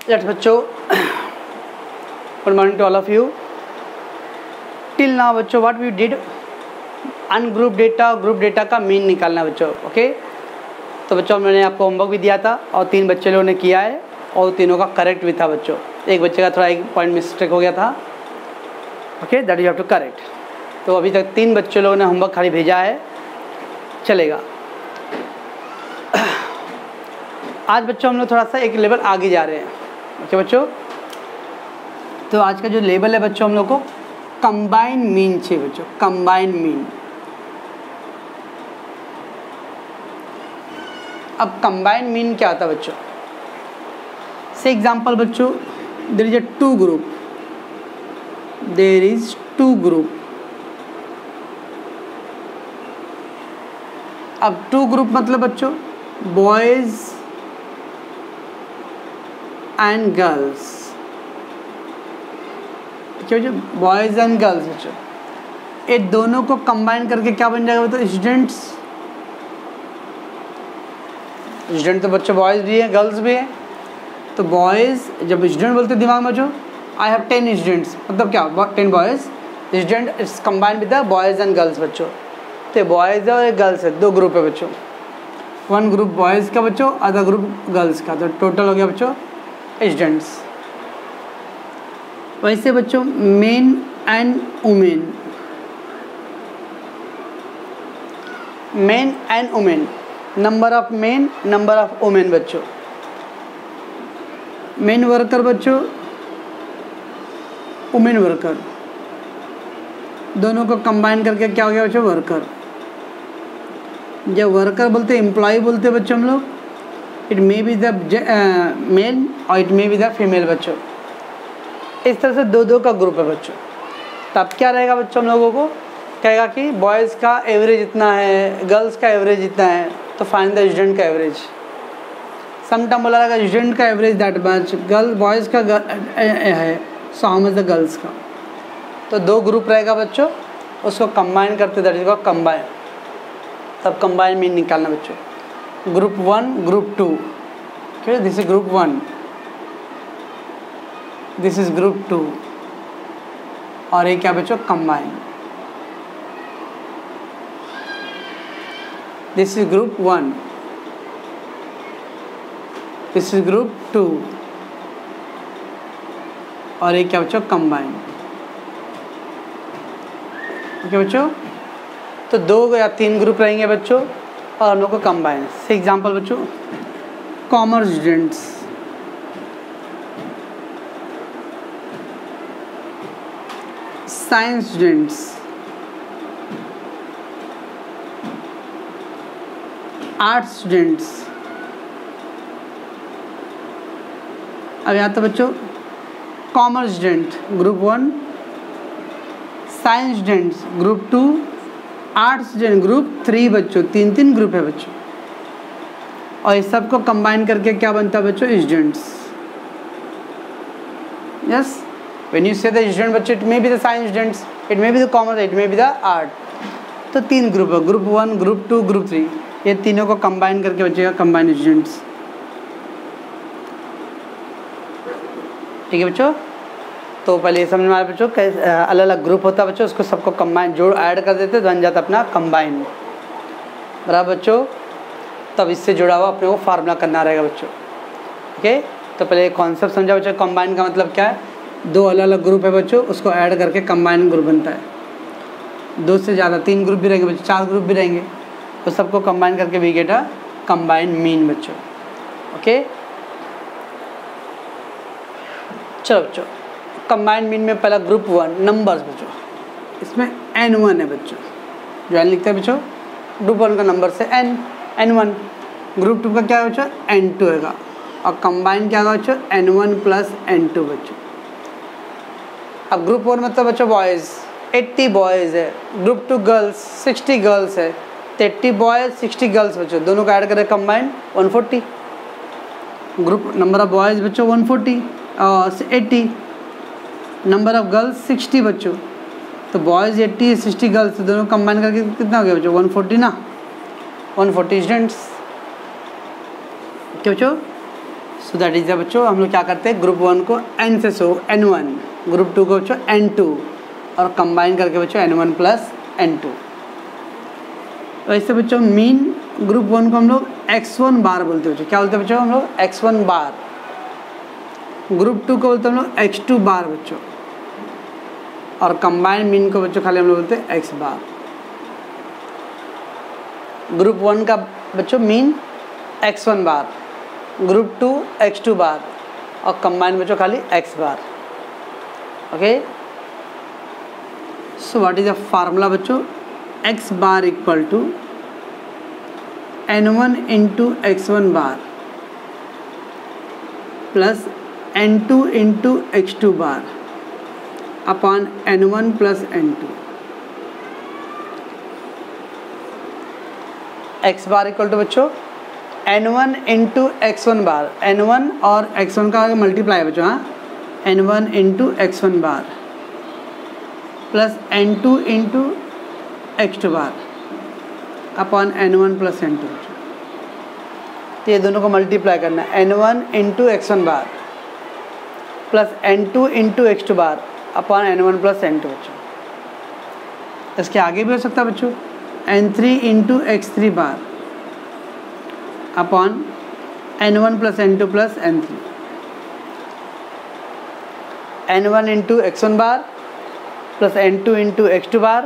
Let's बच्चों, good morning to all of you. Till now बच्चों what we did, ungroup data और group data का mean निकालना बच्चों। ओके, तो बच्चों मैंने आपको होमवर्क भी दिया था और 3 बच्चे लोगों ने किया है और तीनों का करेक्ट भी था बच्चों। एक बच्चे का थोड़ा एक पॉइंट मिस्टेक हो गया था। Okay, that you have to correct. तो अभी तक 3 बच्चे लोगों ने होमवर्क खाली भेजा है, चलेगा। आज बच्चों हम लोग थोड़ा सा एक लेवल आगे जा रहे हैं। ओके बच्चों, तो आज का जो लेवल है बच्चों, हम लोग को कंबाइन मीन चाहिए बच्चों, कंबाइन मीन। अब कंबाइन मीन क्या होता है बच्चों? से एग्जांपल बच्चों, there is a 2 group, there is 2 group. अब 2 ग्रुप मतलब बच्चों बॉयज एंड गर्ल्स। ठीक है बच्चों, बॉयज एंड गर्ल्स बच्चों, ये दोनों को कंबाइन करके क्या बन जाएगा बच्चों? स्टूडेंट्स। स्टूडेंट तो बच्चों बॉयज भी है गर्ल्स भी है। तो बॉयज, जब स्टूडेंट बोलते दिमाग में बच्चों, आई हैव 10 स्टूडेंट्स, मतलब क्या 10 boys. Student is combined with the boys and girls बच्चों। तो बॉयज है और एक गर्ल्स है, 2 ग्रुप है बच्चों। 1 ग्रुप बॉयज़ का बच्चों, अदर ग्रुप गर्ल्स का। तो टोटल हो गया बच्चों स्टूडेंट्स। वैसे बच्चों main and women, main and women, number of main, number of women बच्चों। मेन वर्कर बच्चों, वुमेन वर्कर, दोनों को कंबाइन करके क्या हो गया बच्चों? वर्कर। जब वर्कर बोलते एम्प्लॉय बोलते बच्चों हम लोग, it may be the male और it may be the female बच्चों। इस तरह से 2-2 का ग्रुप है बच्चों। तब क्या रहेगा बच्चों? हम लोगों को कहेगा कि बॉयज़ का एवरेज इतना है, गर्ल्स का एवरेज इतना है, तो फाइंड द स्टूडेंट का एवरेज। समटाइम बोला रहेगा स्टूडेंट का average that much, girl boys का है so how much the girls का। तो 2 ग्रुप रहेगा बच्चों, उसको कंबाइन करते दैट इज कंबाइन। तब कंबाइन मीन निकालना बच्चों। Group 1 group 2, okay, this is group 1, this is group 2, और ये क्या बच्चों? Combine. This is group 1, this is group 2, और ये क्या बच्चों? कंबाइन। ओके बच्चों, तो 2 या 3 ग्रुप रहेंगे बच्चों और हम लोग को कंबाइन। से एग्जांपल बच्चों, commerce students, science students, arts students. अब यहाँ तो बच्चों commerce student group 1, science students group 2, arts student group 3 बच्चों। 3 ग्रुप है बच्चों, और इस सब को कंबाइन करके क्या बनता है बच्चों? स्टूडेंट्स। यस, व्हेन यू से द स्टूडेंट बच्चों, it may be the science students, it may be the commerce, it may be the art. तो 3 ग्रुप है, ग्रुप 1, ग्रुप 2, ग्रुप 3। ये तीनों को कंबाइन करके बचेगा कंबाइन स्टूडेंट्स। ठीक है बच्चों, तो पहले ये समझ में आया बच्चों, कैसे अलग अलग ग्रुप होता है बच्चों, उसको सबको कंबाइन जोड़ ऐड कर देते तो बन जाता अपना कंबाइन। बराबर बच्चों, तब इससे जुड़ा हुआ अपने को फार्मूला करना रहेगा बच्चों। ओके, तो पहले कॉन्सेप्ट समझा बच्चों। कंबाइन का मतलब क्या है? 2 अलग अलग ग्रुप है बच्चों, उसको ऐड करके कंबाइन ग्रुप बनता है। 2 से ज़्यादा 3 ग्रुप भी रहेंगे बच्चों, 4 ग्रुप भी रहेंगे, तो सबको कंबाइन करके we get a combine mean बच्चों। ओके, चलो बच्चों, कंबाइंड मीन में पहला ग्रुप 1 नंबर्स बच्चों, इसमें n1 है बच्चों, जो n लिखते हैं बच्चों। ग्रुप 1 का नंबर से n1। ग्रुप 2 का क्या है बच्चों? n2 होगा, और कंबाइन क्या होगा बच्चों? n1 प्लस n2 बच्चों। अब ग्रुप 1 मतलब बच्चों बॉयज़, 80 बॉयज़ है। ग्रुप 2 गर्ल्स, 60 गर्ल्स है। 80 बॉयज़ 60 गर्ल्स बच्चों, दोनों का ऐड करें combine 140। Group number of boys बच्चों 140 80, नंबर ऑफ गर्ल्स 60 बच्चों। तो बॉयज़ 80 60 गर्ल्स, दोनों कंबाइन करके कितना हो गया बच्चों? 140 ना, 140 स्टूडेंट्स। क्या बच्चों? सो दैट इज बच्चों हम लोग क्या करते हैं, ग्रुप 1 को n से शो n1, ग्रुप 2 को बच्चों n2 और कंबाइन करके बच्चों n1 प्लस n2। वैसे बच्चों मीन ग्रुप 1 को हम लोग x1 बार बोलते हैं बच्चों। क्या बोलते हैं बच्चों हम लोग, x1 बार। ग्रुप 2 को बोलते हैं हम लोग x2 बार बच्चों, और कंबाइन मीन को बच्चों खाली हम लोग बोलते हैं x बार। ग्रुप 1 का बच्चों मीन x1 बार, ग्रुप 2 x2 बार, और कंबाइन बच्चों खाली x bar. Okay, so what is the formula बच्चों, x bar equal to n1 into x1 bar plus n2 into x2 bar upon n1 plus n2। x bar equal to बच्चों n1 into x1 बार, n1 और x1 का multiply है बच्चों, हाँ, n1 into x1 bar plus n2 into x2 bar upon n1 plus n2। तो ये दोनों को मल्टीप्लाई करना है, n1 into x1 bar plus n2 into x2 bar upon n1 plus n2 बच्चों। इसके आगे भी हो सकता है बच्चों, n3 into x3 bar upon n1 plus n2 plus n3, n1 into x1 bar plus n2 into x2 bar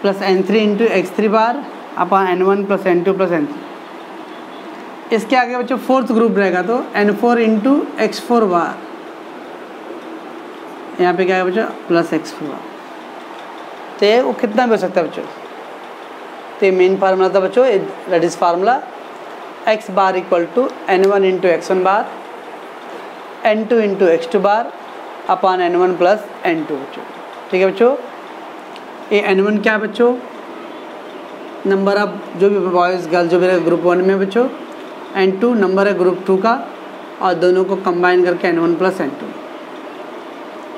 plus n3 into x3 bar upon n1 plus n2 plus n3। इसके आगे बच्चों फोर्थ ग्रुप रहेगा तो n4 into x4 बार, यहाँ पे क्या है बच्चों प्लस x4 बार। तो ये वो कितना भी हो सकता है बच्चों। तो ये मेन फार्मूला था बच्चों, that is formula x bar equal to n1 into x1 bar n2 into x2 bar upon n1 plus n2 बच्चों। ठीक है बच्चों, ये n1 क्या है बच्चों, नंबर ऑफ जो भी बॉयज़ गर्ल्स जो भी रहेगा ग्रुप 1 में बच्चों, n2 नंबर है ग्रुप 2 का, और दोनों को कंबाइन करके n1 plus n2।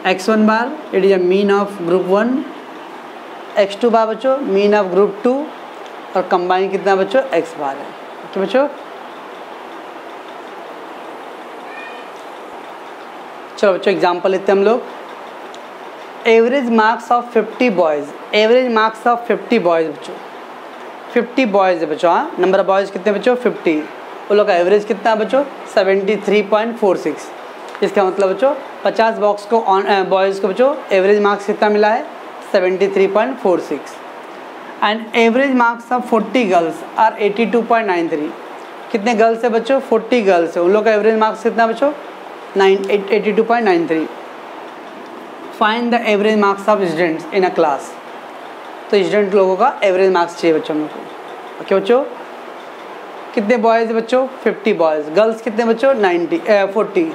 x1 bar it is a mean of group 1, x2 बार बच्चों मीन ऑफ ग्रुप 2, और कंबाइन कितना बच्चों x बार है। तो बच्चों चलो बच्चों एग्जाम्पल लेते हैं हम लोग। Average marks of 50 boys, average marks of 50 boys बच्चों, 50 बॉयज़ है बच्चों, हाँ, नंबर ऑफ बॉयज़ कितने बच्चों 50, वो लोग का एवरेज कितना बच्चों 73.46। इसका मतलब बच्चों 50 बॉक्स को बॉयज़ को बच्चों एवरेज मार्क्स कितना मिला है 73.46। And average marks of 40 girls are 82.93। कितने गर्ल्स है बच्चों 40 गर्ल्स है, उन लोग का एवरेज मार्क्स कितना बच्चों 82.93। Find the average marks of students in a class. तो स्टूडेंट लोगों का एवरेज मार्क्स चाहिए बच्चों हम लोग को। ओके बच्चों, कितने बॉयज़ बच्चों 50 बॉयज़, गर्ल्स कितने बच्चों 40।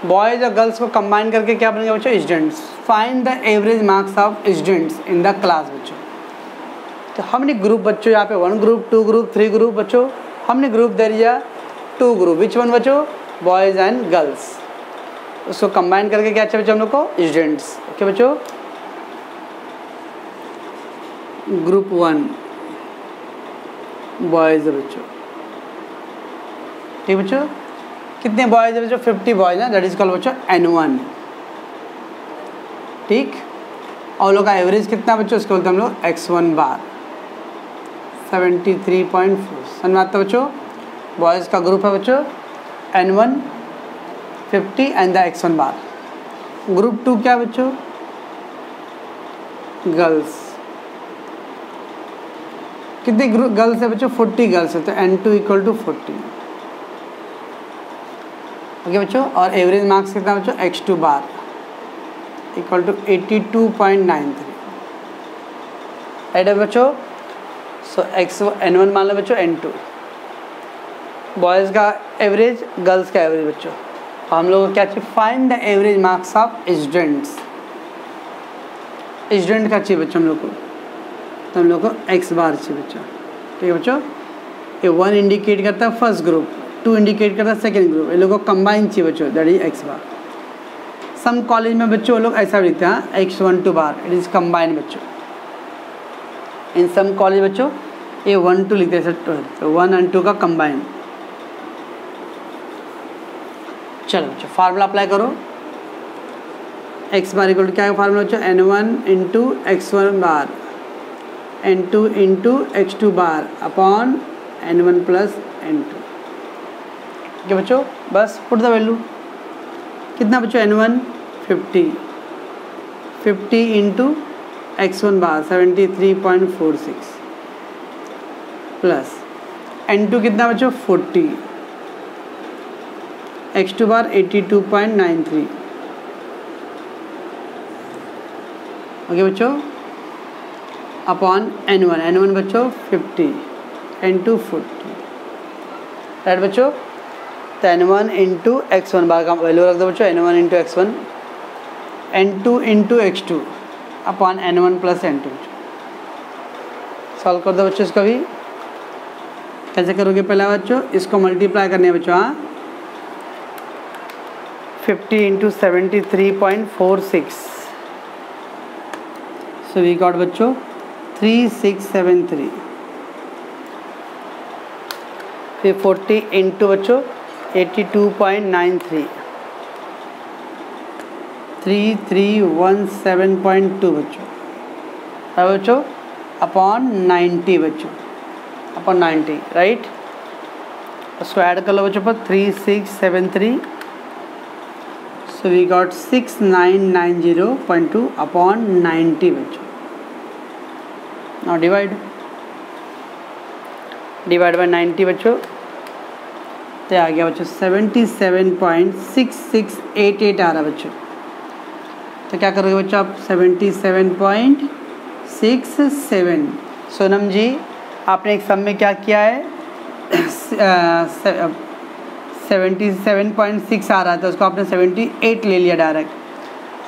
बॉयज़ और गर्ल्स को कंबाइन करके क्या बनेगा बच्चों students. Find the average marks of students in the class बच्चों। तो हमने ग्रुप बच्चों यहाँ पे 1 ग्रुप 2 ग्रुप 3 ग्रुप बच्चों, हमने ग्रुप दे दिया 2 ग्रुप, विच वन बच्चों बॉयज़ एंड गर्ल्स, उसको कंबाइन करके क्या चाहिए बच्चों हम लोग को स्टूडेंट्स। ओके बच्चों, ग्रुप 1 बॉयज़ है बच्चों, ठीक बच्चों, कितने बॉयज़ है बच्चों 50 बॉयज़ हैं, दैट इज कॉल्ड बच्चों n1। ठीक, और लोग का एवरेज कितना बच्चों उसको बोलते हैं हम लोग x1 बार 73.4। समझ में आता है बच्चों, बॉयज़ का ग्रुप है बच्चों n1 50 and the x1 bar. Group 2 क्या बच्चों गर्ल्स, कितने गर्ल्स है बच्चों 40 गर्ल्स है, तो n2 इक्वल टू 40। ओके बच्चों, और एवरेज मार्क्स कितना बच्चों x2 bar equal to 82.93। Right है बच्चों, सो n1 मान लो बच्चों n2, बॉयज़ का एवरेज गर्ल्स का एवरेज बच्चों। हम लोग को क्या चाहिए find the average marks of students, student का चाहिए बच्चों हम लोग को, तो हम लोग को x बार चाहिए बच्चों। ठीक है बच्चों, ये 1 इंडिकेट करता है फर्स्ट ग्रुप, 2 इंडिकेट करता है सेकेंड ग्रुप, ये लोगों को कंबाइन चाहिए बच्चों, that is x bar. Some college में बच्चों लोग ऐसा लिखते हैं x1 2 bar, it is combine बच्चों। इन सम कॉलेज बच्चों ये 1 2 लिखते हैं, तो 1 और 2 का कंबाइन। चलो बच्चों फार्मूला अप्लाई करो। एक्स बार इक्वल टू क्या है फार्मूला बच्चों, n1 into x1 bar n2 into x2 bar upon n1 plus n2। ठीक है बच्चों, बस पुट द वैल्यू कितना बच्चों n1 50 इंटू x1 बार 73.46 प्लस n2 कितना बच्चों 40, x2 बार 82.93। ओके बच्चों अपॉन n1 बच्चों 50 n2 40 राइट बच्चों। तो n1 इंटू x1 बार का वैल्यू रख दो बच्चों, n1 into x1 n2 into x2 upon n1 plus n2। Solve कर दो बच्चों इसका भी। कैसे करोगे पहला बच्चों, इसको मल्टीप्लाई करने हैं बच्चों। हाँ 50 इंटू 73.46 सो वी गॉट बच्चों 3673। फिर 40 इंटू बच्चों 82.93 3317.2 बच्चों बच्चों अपॉन 90 बच्चों अपॉन 90 राइट। उसको ऐड कर लो बच्चों पर 3673 सो वी गॉट 6990.2 अपॉन 90 बच्चों। नाउ डिवाइड बाय 90 बच्चों, तो आ गया बच्चों 77.6688 आ रहा बच्चों। तो क्या करोगे बच्चों आप 77.67। सोनम जी आपने एक सम में क्या किया है 77.6 आ रहा था, उसको आपने 78 ले लिया डायरेक्ट।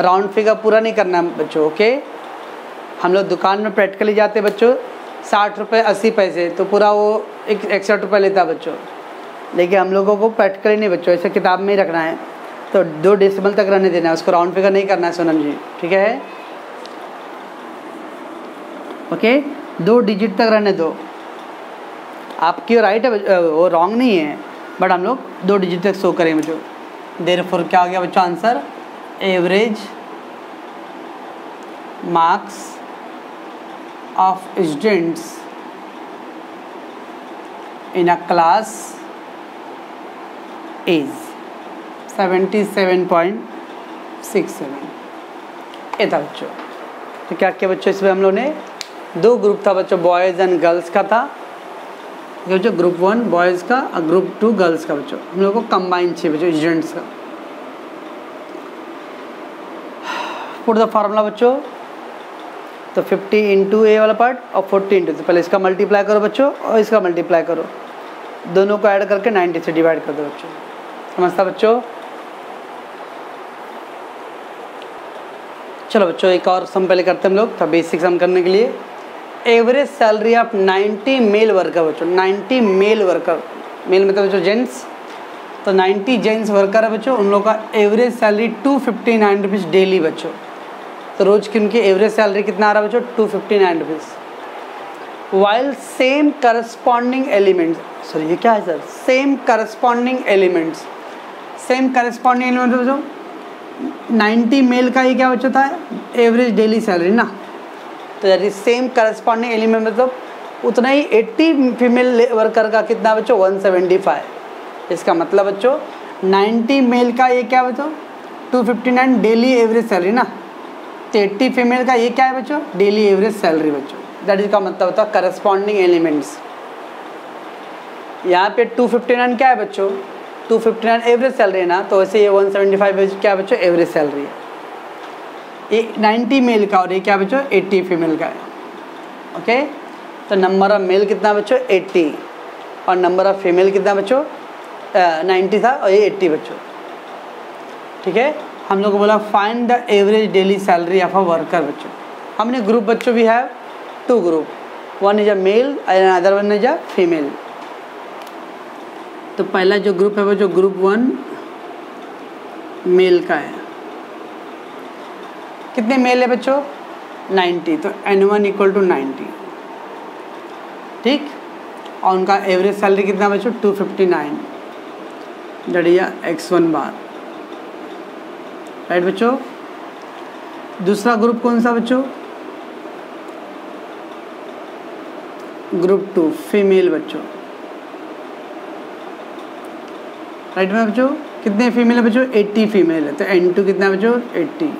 राउंड फिगर पूरा नहीं करना बच्चों। ओके हम लोग दुकान में प्रैक्टिकली जाते बच्चों 60 रुपये 80 पैसे, तो पूरा वो 61 रुपये लेता बच्चों। लेकिन हम लोगों को प्रैक्टिकली नहीं बच्चों, ऐसे किताब में ही रखना है, तो 2 डेसिमल तक रहने देना है, उसको राउंड फिगर नहीं करना है सोनम जी। ठीक है ओके 2 डिजिट तक रहने दो। आपकी राइट है वो रॉन्ग नहीं है, बट हम लोग 2 डिजिट तक शो करेंगे बच्चों। देयरफॉर क्या हो गया बच्चों answer, average marks of students in a class is 77.67। ये था बच्चों। तो क्या किया बच्चों इसमें हम लोगों ने 2 ग्रुप था बच्चों, बॉयज़ एंड गर्ल्स का था बच्चों, ग्रुप 1 बॉयज़ का और ग्रुप 2 गर्ल्स का बच्चों। हम लोगों को कंबाइन चाहिए बच्चों स्टूडेंट्स का। पुट द फार्मूला बच्चों, तो 50 इंटू ए वाला पार्ट और 40 इंटू, तो पहले इसका मल्टीप्लाई करो बच्चों और इसका मल्टीप्लाई करो, दोनों को ऐड करके 90 से डिवाइड कर दो बच्चों। समझता बच्चों। चलो बच्चों एक और सम पहले करते हैं हम लोग, तो बेसिक सम करने के लिए average salary of 90 male worker बच्चों। 90 मेल वर्कर, मेल मतलब बच्चों जेंट्स, तो 90 जेंट्स वर्कर है बच्चों, उन लोगों का एवरेज सैलरी 259 रुपीज़ डेली बच्चों। तो रोज की उनकी एवरेज सैलरी कितना आ रहा है बच्चों 259 rupees. While same corresponding elements, sorry ये क्या है sir, same corresponding elements. Same corresponding element बच्चों 90 मेल का ये क्या बच्चों था एवरेज डेली सैलरी ना, तो that is same corresponding element मतलब उतना ही 80 फीमेल वर्कर का कितना बच्चों 175। इसका मतलब बच्चों 90 मेल का ये क्या बच्चों 259 डेली एवरेज सैलरी ना, तो 80 फीमेल का ये क्या है बच्चों डेली एवरेज सैलरी बच्चों। दैट इज का मतलब होता है करस्पॉन्डिंग एलिमेंट्स। यहाँ पे 259 क्या है बच्चों 259 एवरेज सैलरी है ना, तो वैसे ये 175 क्या है बच्चों एवरेज सैलरी है। ये 90 मेल का और ये क्या बच्चों 80 फीमेल का है। ओके तो नंबर ऑफ मेल कितना बच्चों 80 और नंबर ऑफ फीमेल कितना बच्चों 90 था और ये 80 बच्चों। ठीक है हम लोग को बोला find the average daily salary of a worker बच्चों। हमने ग्रुप बच्चों भी है 2 group, one is a male and other one is a female. तो पहला जो ग्रुप है वो जो ग्रुप 1 मेल का है, कितने मेल है बच्चों 90, तो n1 इक्वल टू 90। ठीक और उनका एवरेज सैलरी कितना बच्चों 259 डडिया x1 बार राइट बच्चों। दूसरा ग्रुप कौन सा बच्चों? ग्रुप 2 फीमेल बच्चों, राइट में बच्चों। कितने फीमेल है बच्चों? 80 फीमेल है, तो N2 कितना बच्चों? 80।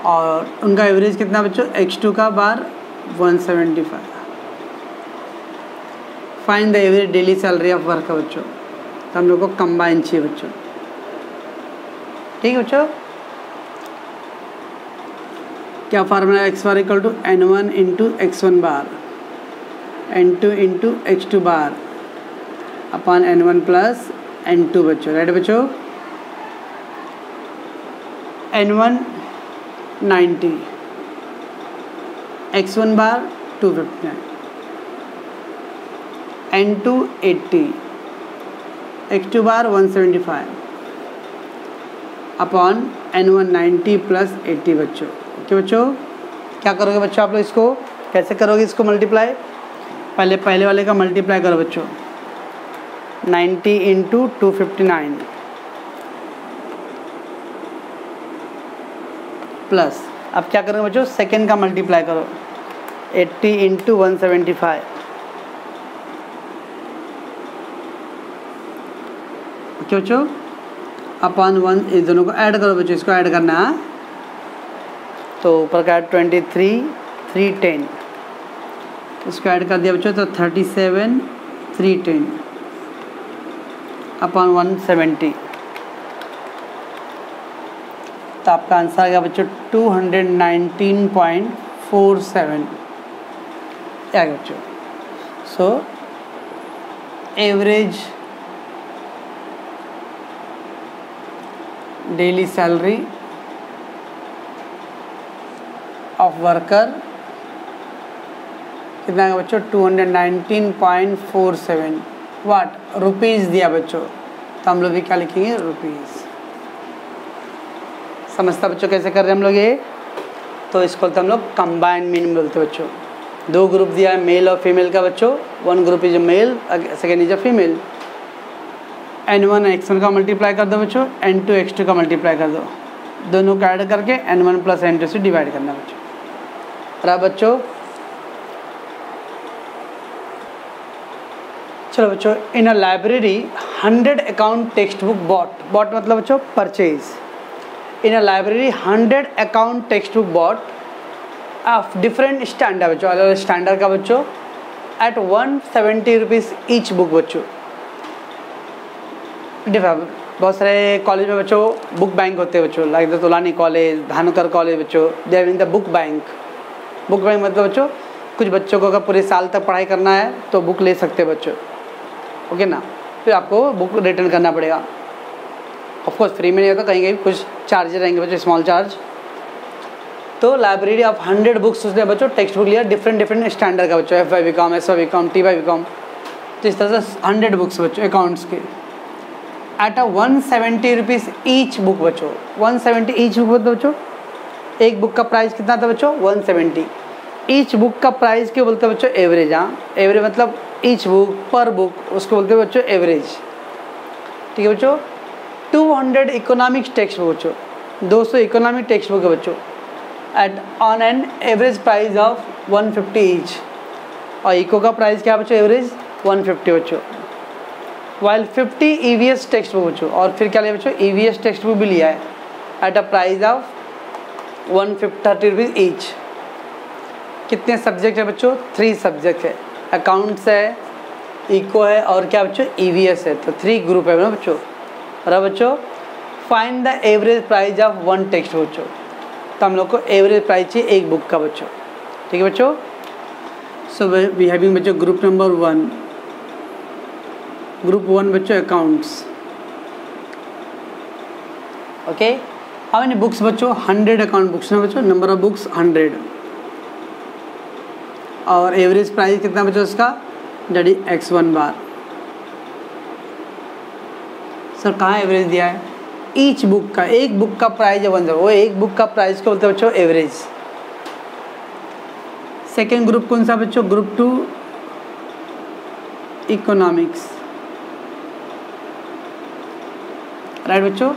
और उनका एवरेज कितना बच्चों? X2 का बार 175। Find the average daily salary of work है बच्चों। तो हम लोग को कंबाइन चाहिए बच्चों, ठीक है बच्चों। क्या formula? X bar equal to N1 into X1 bar N2 into X2 bar upon N1 plus N2 बच्चों, राइट बच्चों। N1 90, X1 बार 259, N2 80, X2 बार 175 अपॉन N1 90 प्लस 80 बच्चों। ओके बच्चों, क्या करोगे बच्चों आप लोग? इसको कैसे करोगे? इसको मल्टीप्लाई, पहले वाले का मल्टीप्लाई करो बच्चों। 90 इंटू 259 प्लस, अब क्या करोगे बच्चों? सेकेंड का मल्टीप्लाई करो। 80 इंटू 175, ओके बच्चों, अपॉन 1। इस दोनों को ऐड करो बच्चों, इसको ऐड करना है। तो ऊपर का 23 310, इसको ऐड कर दिया बच्चों, तो 37 310 अपॉन 170। तो आपका आंसर आ गया बच्चों 219.47 आ गया बच्चों। So average daily salary of worker कितना है बच्चों? 219.47 वाट रुपीज़ दिया बच्चों, तो हम लोग भी क्या लिखेंगे? रुपीज़। समझता बच्चों कैसे कर रहे हैं हम लोग ये? तो इसको हम लोग कंबाइंड मीनिंग बोलते हैं बच्चों। दो ग्रुप दिया है मेल और फीमेल का बच्चों। One group is a male, second is a female. N1 X1 का मल्टीप्लाई कर दो बच्चों, N2 X2 का मल्टीप्लाई कर दो, दोनों का ऐड करके N1 प्लस N2 से डिवाइड करना बच्चों। रहा बच्चों, चलो बच्चों। In a library 100 account textbook bought मतलब बच्चों purchase. In a library 100 account textbook bought of different standard बच्चों, अलग अलग स्टैंडर्ड का बच्चों, एट 170 रुपीज़ ईच बुक बच्चों। बहुत सारे कॉलेज में बच्चों बुक बैंक होते हैं बच्चों, like the Tolani college, Dhanukar college बच्चों, they have in the book bank. Book bank मतलब बच्चों कुछ बच्चों को अगर पूरे साल तक पढ़ाई करना है तो बुक ले सकते हैं बच्चों, ओके ना। फिर आपको बुक रिटर्न करना पड़ेगा, ऑफकोर्स फ्री में नहीं होता, कहीं कहीं कुछ चार्जेस रहेंगे बच्चों, स्मॉल चार्ज। तो लाइब्रेरी ऑफ 100 बुक्स उसने बच्चों टेक्स्ट बुक लिया डिफरेंट स्टैंडर्ड का बच्चों, FY BCom, SY BCom, TY BCom, तो इस तरह से 100 बुक्स बच्चों अकाउंट्स के at a 170 rupees each book बच्चों। 170 ईच बुक मतलब बच्चों एक बुक का प्राइस कितना था बच्चों? 170। ईच बुक का प्राइस क्यों बोलते हैं बच्चों? एवरेज। हाँ, एवरेज मतलब ईच बुक पर बुक, उसको बोलते हैं बच्चों एवरेज, ठीक है बच्चों। 200 इकोनॉमिक्स टेक्स्ट बुक बच्चों, 200 इकोनॉमिक टेक्स्ट बुक है बच्चों, eight on an average price of 150 each. और इको का प्राइस क्या बच्चों? एवरेज 150 बच्चों। वाइल 50 EVS टेक्स्ट बुक बच्चों, और फिर क्या लिया बच्चों? EVS टेक्स्ट बुक भी लिया है at a price of 130 rupees each. कितने सब्जेक्ट है बच्चों? 3 सब्जेक्ट है, अकाउंट्स है, इको है और क्या बच्चों? EVS है। तो 3 ग्रुप है ना बच्चों। और बच्चों find the average price of 1 text book बच्चों, तो हम लोग को एवरेज प्राइस चाहिए एक बुक का बच्चों, ठीक है बच्चों। सो वी हैविंग बच्चों ग्रुप नंबर 1, ग्रुप 1 बच्चों accounts, okay. How many books बच्चों? 100 अकाउंट बुक्स ना बच्चों, नंबर ऑफ बुक्स 100, और एवरेज प्राइस कितना बच्चों उसका? डेडी X1 बार। सर कहाँ एवरेज दिया है? ईच बुक का, एक बुक का प्राइस है 1, वो एक बुक का प्राइस को बोलते हैं बच्चों एवरेज। सेकेंड ग्रुप कौन सा बच्चों? ग्रुप 2 इकोनॉमिक्स, राइट बच्चों।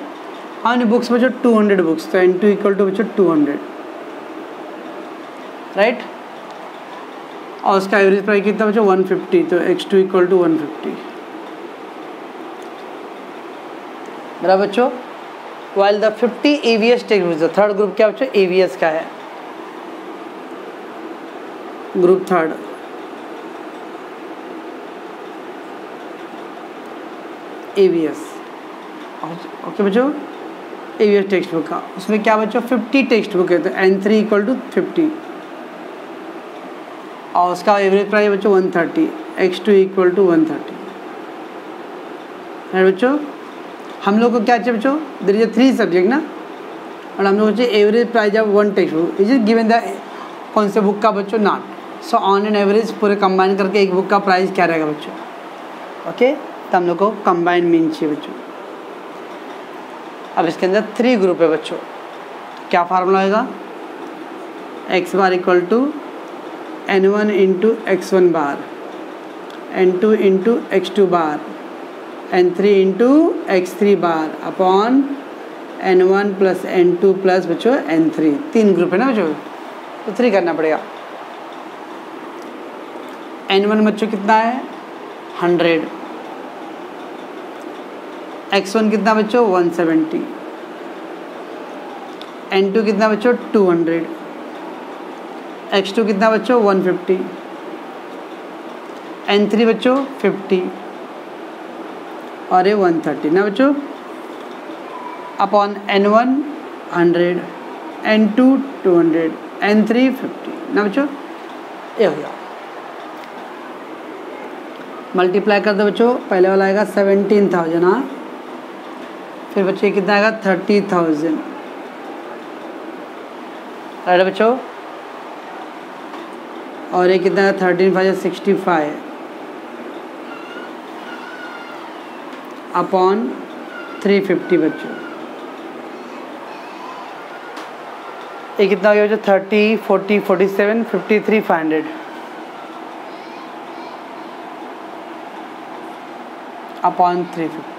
हाउ मेनी बुक्स बच्चों 200 बुक्स, तो N2 इक्वल टू बच्चों 200, राइट। और उसका एवरेज प्राइस कितना बच्चों 150, तो X2 इक्वल टू 150, बराबर बच्चों। While the 50 AVS text books, third group क्या बच्चों AVS का है, ग्रुप थर्ड AVS, ओके बच्चों AVS टेक्स्ट बुक का, उसमें क्या बच्चों 50 टेक्स्ट बुक है, तो N3 इक्वल टू 50, और उसका एवरेज प्राइस बच्चों 130, X2 इक्वल टू 130, है बच्चों। हम लोग को क्या चाहिए बच्चों, देयर इज 3 सब्जेक्ट ना, और हम लोग को चाहिए average price of 1 text book is given the कौन से बुक का बच्चों not, so on an average पूरे कंबाइन करके एक बुक का प्राइस क्या रहेगा बच्चों, ओके। तो हम लोग को कंबाइन मीन चाहिए बच्चों। अब इसके अंदर 3 ग्रुप है बच्चों, क्या फार्मूला आएगा, x bar equal to N1 into X1 bar, N2 into X2 bar, N3 into X3 bar upon N1 plus N2 plus बच्चों N3, 3 ग्रुप है ना बच्चों, तो 3 करना पड़ेगा। N1 बच्चों कितना है 100, X1 कितना बच्चों 170, N2 कितना बच्चों 200, X2 कितना बच्चों 150, N3 बच्चों 50 और ये 130 ना बच्चों, अपॉन N1 100, N2 200, N3 50 ना बच्चों, ये हो गया। मल्टीप्लाई कर दो बच्चों, पहले वाला आएगा 17,000, हाँ, फिर बच्चे कितना आएगा 30,000, राइट बच्चों, और ये कितना है 13 5 65 अपॉन 350 बच्चों, ये कितना हो गया बच्चों 30 40 47 53 500 अपॉन 350,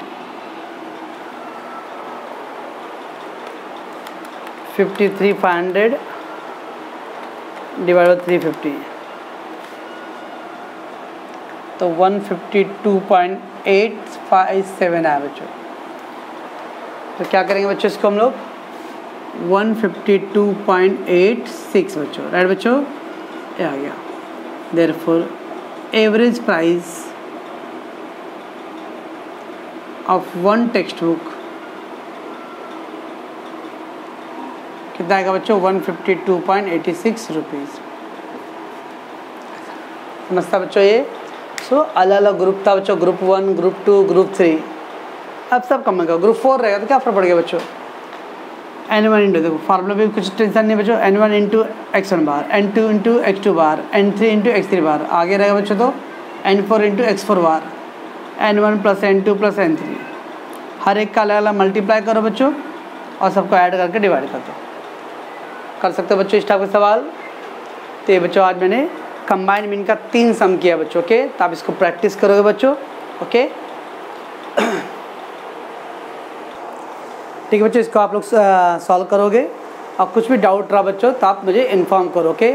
53 500 डिवाइड बाई 350, तो 152.857 है बच्चों। तो क्या करेंगे बच्चों, इसको हम लोग 152.86 बच्चों, राइट बच्चों, ये आ गया। Therefore average price of 1 text book कितना आएगा बच्चों 152.86 रुपीज़, समझता बच्चों ये। सो अलग अलग ग्रुप था बच्चों, ग्रुप 1 ग्रुप 2 ग्रुप 3, अब सब कम होगा। ग्रुप 4 रहेगा तो क्या फर्क पड़ गया बच्चों, N1 इंटू, देखो फार्मूला भी कुछ टेंशन नहीं बच्चों, N1 into X1 bar, N2 into X2 bar, N3 into X3 बार, आगे रहेगा बच्चों तो N4 इंटू X4 बार, N1 plus N2 plus N3, हर एक का अलग अलग मल्टीप्लाई करो बच्चों और सबको ऐड करके डिवाइड कर दो। कर सकते हो बच्चों इस टाइप के सवाल। तो ये बच्चों आज मैंने कंबाइंड मीन का 3 सम किया बच्चों, ओके। तो आप इसको प्रैक्टिस करोगे बच्चों, ओके। ठीक है बच्चों, इसको आप लोग सॉल्व करोगे और कुछ भी डाउट रहा बच्चों तो आप मुझे इन्फॉर्म करो, ओके।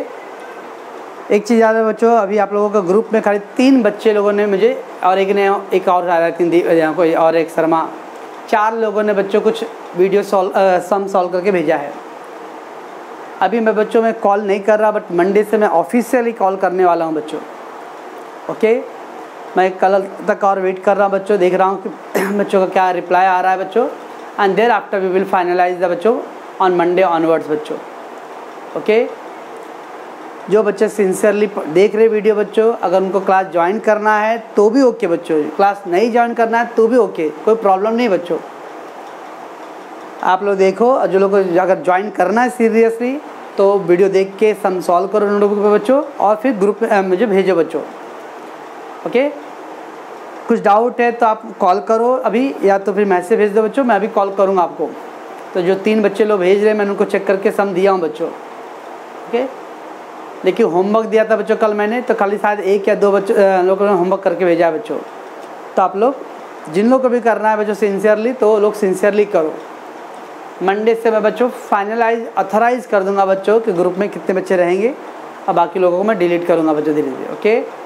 एक चीज़ याद है बच्चों, अभी आप लोगों का ग्रुप में खाली 3 बच्चे लोगों ने मुझे, और एक ने एक और आ रहा कोई और एक शर्मा, 4 लोगों ने बच्चों कुछ वीडियो सम सॉल्व करके भेजा है। अभी मैं बच्चों में कॉल नहीं कर रहा, बट मंडे से मैं ऑफिशियली कॉल करने वाला हूँ बच्चों, ओके। मैं कल तक और वेट कर रहा हूँ बच्चों, देख रहा हूँ कि बच्चों का क्या रिप्लाई आ रहा है बच्चों, and thereafter we will finalize the बच्चों ऑन मंडे ऑनवर्ड्स बच्चों, ओके। जो बच्चे सिंसियरली देख रहे वीडियो बच्चों, अगर उनको क्लास ज्वाइन करना है तो भी ओके बच्चों, क्लास नहीं ज्वाइन करना है तो भी ओके, कोई प्रॉब्लम नहीं बच्चों। आप लोग देखो, जो लोग अगर ज्वाइन करना है सीरियसली तो वीडियो देख के सम सॉल्व करो नोटबुक पे बच्चों, और फिर ग्रुप में मुझे भेजो बच्चों, ओके। कुछ डाउट है तो आप कॉल करो अभी, या तो फिर मैसेज भेज दो बच्चों, मैं अभी कॉल करूँगा आपको। तो जो 3 बच्चे लोग भेज रहे हैं मैंने उनको चेक करके सम दिया हूँ बच्चों, ओके। देखिए होमवर्क दिया था बच्चों कल मैंने, तो खाली शायद 1 या 2 बच्चों लोगों ने होमवर्क करके भेजा है बच्चों। तो आप लोग जिन लोग को भी करना है बच्चों सिंसियरली, तो लोग सिंसियरली करो, मंडे से मैं बच्चों फाइनलाइज अथोराइज कर दूंगा बच्चों कि ग्रुप में कितने बच्चे रहेंगे, और बाकी लोगों को मैं डिलीट करूंगा बच्चों धीरे धीरे। ओके।